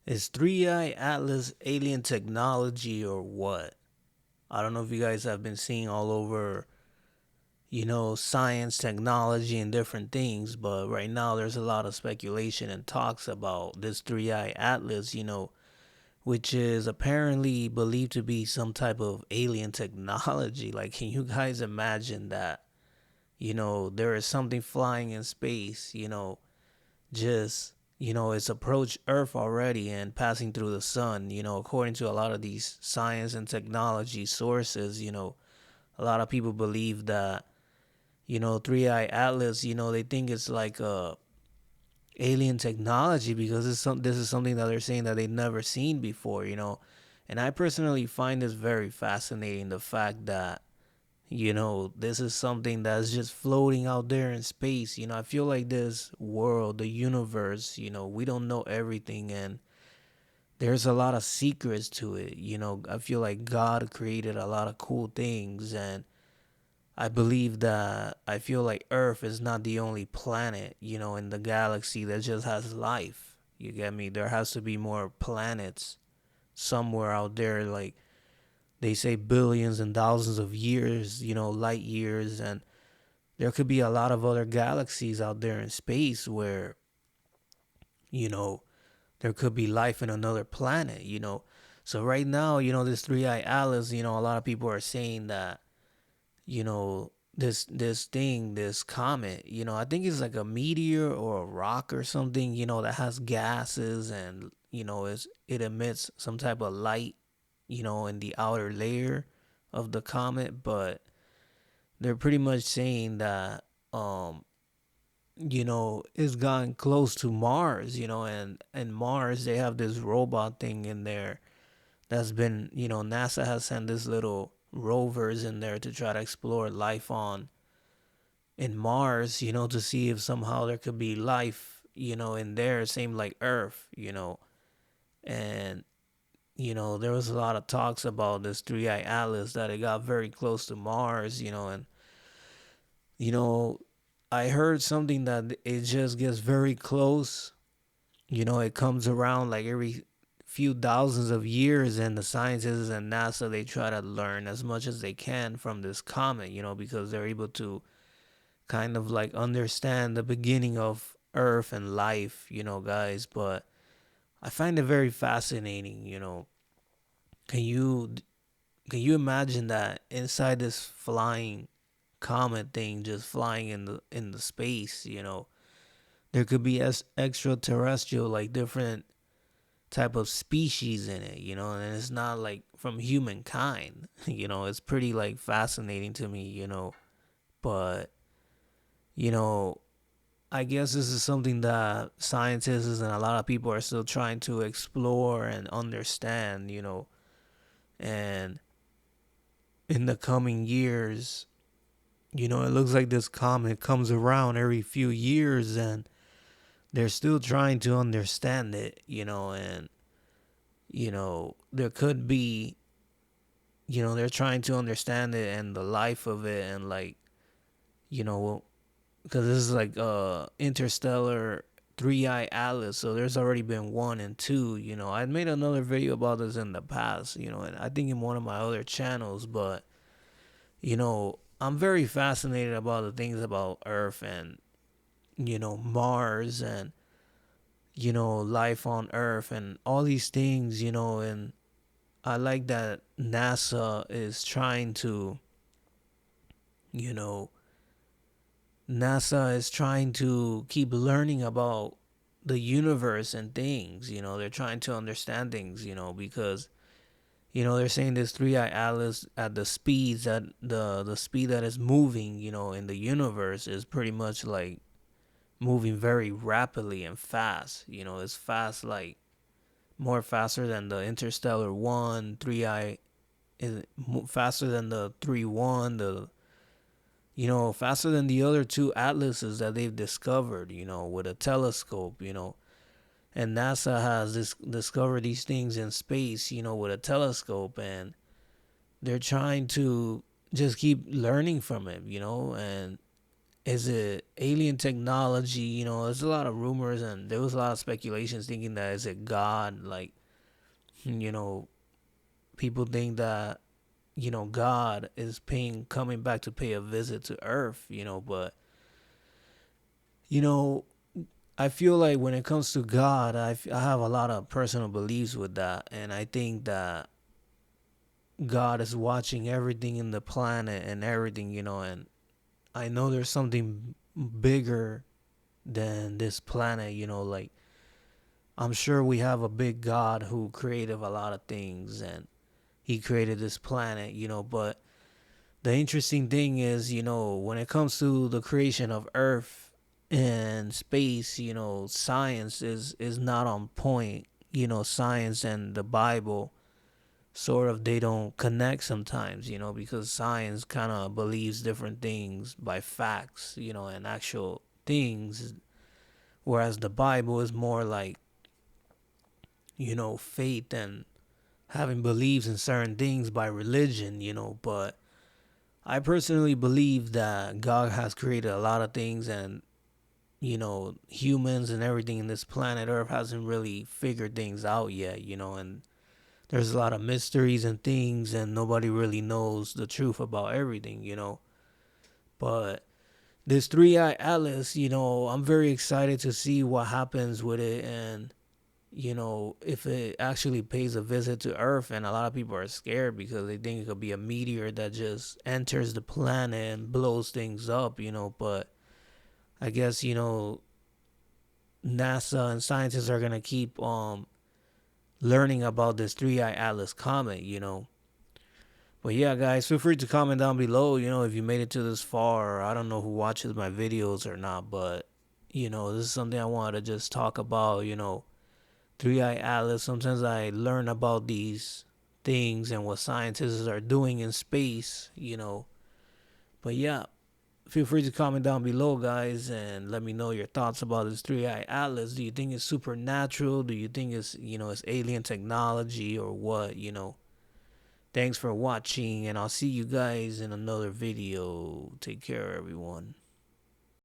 Is 3i Atlas alien technology or what? I don't know if you guys have been seeing all over, science, technology, and different things, but right now there's a lot of speculation and talks about this 3i Atlas, which is apparently believed to be some type of alien technology. Like, can you guys imagine that? There is something flying in space, just it's approached earth already and passing through the sun, according to a lot of these science and technology sources. A lot of people believe that 3i Atlas, they think it's like a alien technology because this is something that they're saying that they've never seen before. And I personally find this very fascinating, the fact that this is something that's just floating out there in space. I feel like this world, the universe, we don't know everything, and there's a lot of secrets to it. I feel like God created a lot of cool things, and I feel like Earth is not the only planet, in the galaxy that just has life. You get me? There has to be more planets somewhere out there, like they say billions and thousands of years, light years, and there could be a lot of other galaxies out there in space where, you know, there could be life in another planet. So right now, this 3i Atlas, a lot of people are saying that, this comet, I think it's like a meteor or a rock or something, that has gases and, it emits some type of light, in the outer layer of the comet, but they're pretty much saying that it's gotten close to Mars, and Mars they have this robot thing in there that's been, NASA has sent this little rovers in there to try to explore life on in Mars, to see if somehow there could be life, in there, same like Earth, and there was a lot of talks about this 3i Atlas that it got very close to Mars, and you know, I heard something that it just gets very close. It comes around like every few thousands of years, and the scientists and NASA they try to learn as much as they can from this comet, because they're able to kind of like understand the beginning of Earth and life, guys. But I find it very fascinating. Can you can you imagine that inside this flying comet thing, just flying in the space, there could be extraterrestrial, like different type of species in it, and it's not like from humankind. It's pretty like fascinating to me, but you know I guess this is something that scientists and a lot of people are still trying to explore and understand, and in the coming years, it looks like this comet comes around every few years, and they're still trying to understand it, and there could be, they're trying to understand it and the life of it, and like, you know, because this is like Interstellar 3i Atlas, so there's already been one and two. I made another video about this in the past, and I think in one of my other channels, but I'm very fascinated about the things about Earth and Mars and life on Earth and all these things, and I like that NASA is trying to, you know, NASA is trying to keep learning about the universe and things. They're trying to understand things, because they're saying this 3i Atlas at the speeds that the speed that is moving, in the universe is pretty much like moving very rapidly and fast. It's fast, like more faster than the Interstellar 1, 3i is faster than the 3-1, the faster than the other two atlases that they've discovered, with a telescope, and NASA has discovered these things in space, with a telescope, and they're trying to just keep learning from it, and is it alien technology? There's a lot of rumors and there was a lot of speculations thinking that is it God? Like, you know, people think that God is paying coming back to pay a visit to Earth. But you know I feel like when it comes to God, I have a lot of personal beliefs with that, and I think that God is watching everything in the planet and everything, and I know there's something bigger than this planet, like I'm sure we have a big God who created a lot of things and he created this planet, but the interesting thing is, when it comes to the creation of Earth and space, science is not on point. Science and the Bible sort of they don't connect sometimes, because science kind of believes different things by facts, and actual things, whereas the Bible is more like, faith and having beliefs in certain things by religion, but I personally believe that God has created a lot of things, and humans and everything in this planet Earth hasn't really figured things out yet, and there's a lot of mysteries and things, and nobody really knows the truth about everything, But this Three Eye Atlas, I'm very excited to see what happens with it, and if it actually pays a visit to Earth. And a lot of people are scared because they think it could be a meteor that just enters the planet and blows things up, but I guess, NASA and scientists are gonna keep learning about this Three Eye Atlas comet, But yeah, guys, feel free to comment down below, if you made it to this far. I don't know who watches my videos or not, but this is something I wanted to just talk about, Three Eye Atlas. Sometimes I learn about these things and what scientists are doing in space, But yeah, feel free to comment down below, guys, and let me know your thoughts about this Three Eye Atlas. Do you think it's supernatural? Do you think it's alien technology or what? Thanks for watching, and I'll see you guys in another video. Take care, everyone.